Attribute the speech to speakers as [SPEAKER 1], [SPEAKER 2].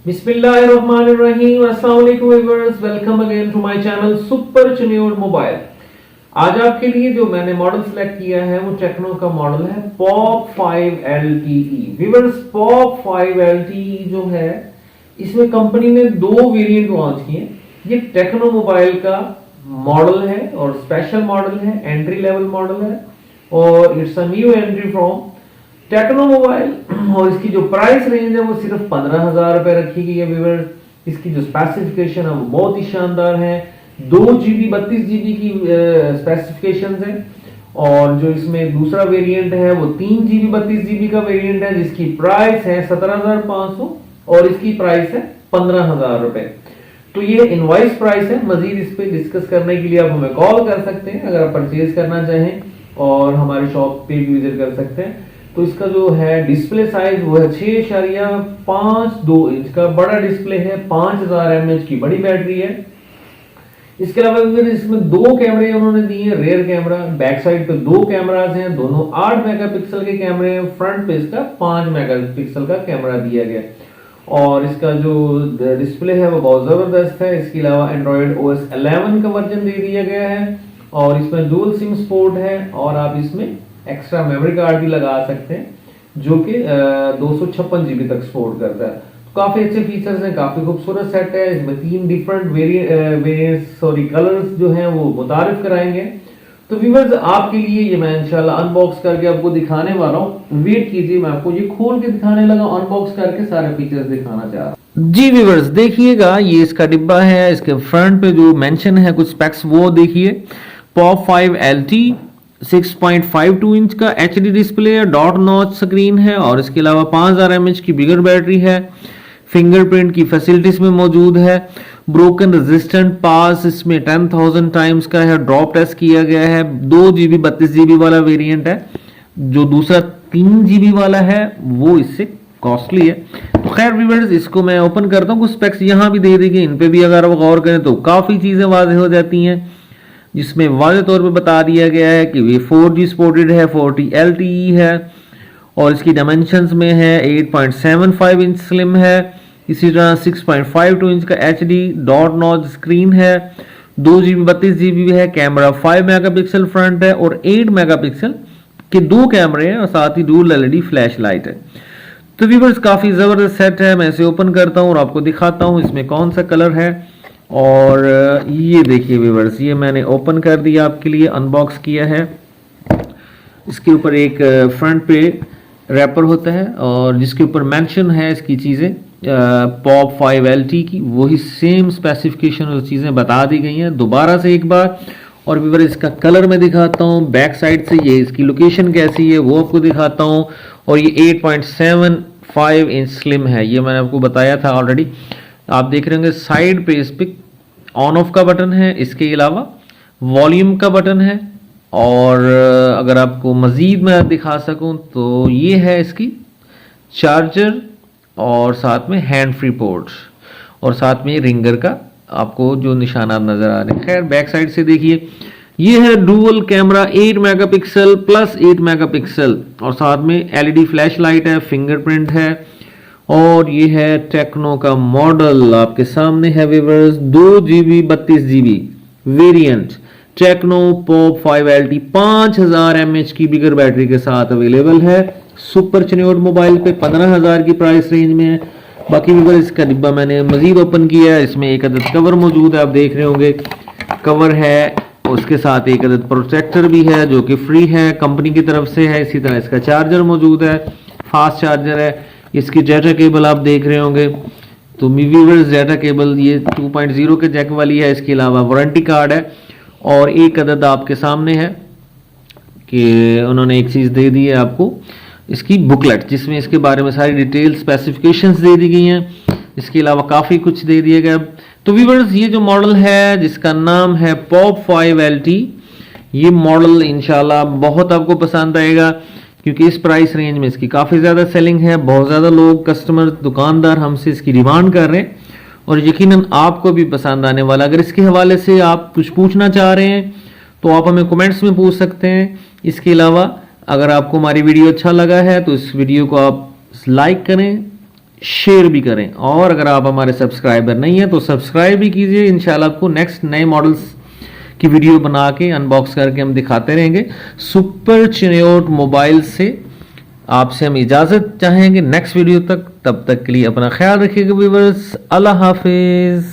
[SPEAKER 1] बिस्मिल्लाहिर्रहमानिर्रहीम। अस्सलाम वालेकुम viewers, welcome again to my channel super Chiniot mobile. आज आपके लिए जो मैंने मॉडल सेलेक्ट किया है वो टेक्नो का मॉडल है pop 5 LTE। Viewers, pop 5 LTE जो है इसमें कंपनी ने दो वेरिएंट लॉन्च किए। ये टेक्नो मोबाइल का मॉडल है और स्पेशल मॉडल है, एंट्री लेवल मॉडल है और it's a new entry from Tecno mobile. और इसकी जो प्राइस रेंज है वो सिर्फ 15,000 रुपए रखी गई है व्यूअर्स। इसकी जो स्पेसिफिकेशन है वो बहुत ही शानदार है। 2GB 32GB की स्पेसिफिकेशन है और जो इसमें दूसरा वेरिएंट है वो 3GB 32GB का वेरिएंट है जिसकी प्राइस है 17,500 और इसकी प्राइस है 15,000 रुपए। तो ये इनवॉइस प्राइस है। मजीद इस पे डिस्कस करने के लिए आप हमें कॉल कर सकते हैं अगर आप परचेज करना चाहें और हमारी शॉप पे भी विजिट कर सकते हैं। तो इसका जो है डिस्प्ले साइज वो है 6.52 इंच का बड़ा डिस्प्ले है। 5000 mAh की बड़ी बैटरी है। इसके अलावा इसमें दो कैमरे उन्होंने दिए हैं, रेयर कैमरा। बैक साइड पे दो कैमरास हैं, दोनों 8 मेगापिक्सल के कैमरे हैं। फ्रंट पे इसका 5 मेगापिक्सल का कैमरा दिया गया और इसका जो डिस्प्ले है वो बहुत जबरदस्त है। इसके अलावा एंड्रॉइड OS 11 का वर्जन दे दिया गया है और इसमें डुअल सिम सपोर्ट है और आप इसमें एक्स्ट्रा मेमोरी कार्ड भी लगा सकते हैं जो कि 256GB तक सपोर्ट करता है। तो काफी अच्छे फीचर्स हैं, काफी खूबसूरत सेट है। इसमें 3 डिफरेंट वेरिएंट्स कलर्स जो हैं वो मुतारिफ कराएंगे। तो व्यूअर्स, आपके लिए ये मैं इंशाल्लाह अनबॉक्स करके आपको दिखाने वाला हूँ। वेट कीजिए, मैं आपको ये खोल के दिखाने लगा, अनबॉक्स करके सारे फीचर्स दिखाना चाह रहा हूँ। जी व्यूअर्स, देखिएगा ये इसका डिब्बा है। इसके फ्रंट पे जो मेंशन है कुछ स्पेक्स वो देखिए। पॉप 5 LTE 6.52 इंच का HD डिस्प्ले है, डॉट नॉच स्क्रीन है और इसके अलावा 5000 mAh की बिगर बैटरी है। फिंगरप्रिंट की फैसिलिटी इसमें मौजूद है। ब्रोकन रेजिस्टेंट पास इसमें 10,000 टाइम्स का है। ड्रॉप टेस्ट किया गया है। 2GB 32GB वाला वेरिएंट है। जो दूसरा 3GB वाला है वो इससे कॉस्टली है। तो खैर व्यूअर्स, इसको मैं ओपन करता हूँ। कुछ स्पेक्स यहाँ भी दे दी गई, इन पे भी अगर आप गौर करें तो काफी चीजें वाज़ेह हो जाती हैं, जिसमें वाज़ेह तौर पे बता दिया गया है कि ये 4G सपोर्टेड है, 40 LTE है और इसकी डायमेंशंस में है 8.75 इंच स्लिम है। इसी तरह 6.52 इंच का HD डॉट नॉच स्क्रीन है। 2GB 32GB है। कैमरा 5 मेगापिक्सल फ्रंट है और 8 मेगापिक्सल के दो कैमरे हैं और साथ ही डुअल LED फ्लैश लाइट है। तो व्यूअर्स, काफी जबरदस्त सेट है। मैं इसे ओपन करता हूँ और आपको दिखाता हूँ इसमें कौन सा कलर है। और ये देखिए व्यूअर्स, ये मैंने ओपन कर दिया आपके लिए, अनबॉक्स किया है। इसके ऊपर एक फ्रंट पे रैपर होता है और जिसके ऊपर मेंशन है इसकी चीज़ें पॉप 5 LTE की, वही सेम स्पेसिफिकेशन और चीज़ें बता दी गई हैं दोबारा से एक बार। और व्यूअर्स, इसका कलर मैं दिखाता हूँ। बैक साइड से ये इसकी लोकेशन कैसी है वो आपको दिखाता हूँ। और ये 8.75 इंच स्लिम है, ये मैंने आपको बताया था ऑलरेडी। आप देख रहे होंगे साइड पे इस पे ऑन ऑफ का बटन है, इसके अलावा वॉल्यूम का बटन है। और अगर आपको मजीद मैं दिखा सकूं तो ये है इसकी चार्जर और साथ में हैंड फ्री पोर्ट और साथ में रिंगर का आपको जो निशानात नजर आ रहे हैं। खैर, बैक साइड से देखिए, ये है dual camera 8 megapixel plus 8 megapixel और साथ में LED फ्लैश लाइट है, फिंगरप्रिंट है और ये है टेक्नो का मॉडल आपके सामने है viewers. 2GB 32GB variant Tecno pop 5 LTE 5000 mAh की बिगर बैटरी के साथ अवेलेबल है सुपर चन्योर मोबाइल पे। 15,000 की प्राइस रेंज में है। बाकी व्यूअर्स, इसका डिब्बा मैंने मजीद ओपन किया है। इसमें एक अदद कवर मौजूद है, आप देख रहे होंगे कवर है। उसके साथ एक अदद प्रोटेक्टर भी है जो कि फ्री है, कंपनी की तरफ से है। इसी तरह इसका चार्जर मौजूद है, फास्ट चार्जर है। इसकी डाटा केबल आप देख रहे होंगे। तो व्यूअर्स, डाटा केबल ये 2.0 के जैक वाली है। इसके अलावा वारंटी कार्ड है और एक अदद आपके सामने है कि उन्होंने एक चीज़ दे दी है आपको, इसकी बुकलेट, जिसमें इसके बारे में सारी डिटेल स्पेसिफिकेशंस दे दी गई हैं। इसके अलावा काफ़ी कुछ दे दिया गया। तो व्यूअर्स, ये जो मॉडल है जिसका नाम है पॉप 5 LTE, ये मॉडल इंशाल्लाह बहुत आपको पसंद आएगा क्योंकि इस प्राइस रेंज में इसकी काफ़ी ज़्यादा सेलिंग है। बहुत ज़्यादा लोग, कस्टमर, दुकानदार हमसे इसकी डिमांड कर रहे हैं और यकीनन आपको भी पसंद आने वाला। अगर इसके हवाले से आप कुछ पूछना चाह रहे हैं तो आप हमें कमेंट्स में पूछ सकते हैं। इसके अलावा अगर आपको हमारी वीडियो अच्छा लगा है तो इस वीडियो को आप लाइक करें, शेयर भी करें, और अगर आप हमारे सब्सक्राइबर नहीं हैं तो सब्सक्राइब भी कीजिए। इंशाल्लाह आपको नेक्स्ट नए मॉडल्स की वीडियो बना के अनबॉक्स करके हम दिखाते रहेंगे। सुपर चिन्योट मोबाइल से आपसे हम इजाजत चाहेंगे नेक्स्ट वीडियो तक। तब तक के लिए अपना ख्याल रखिएगा व्यूअर्स। अल्लाह हाफिज।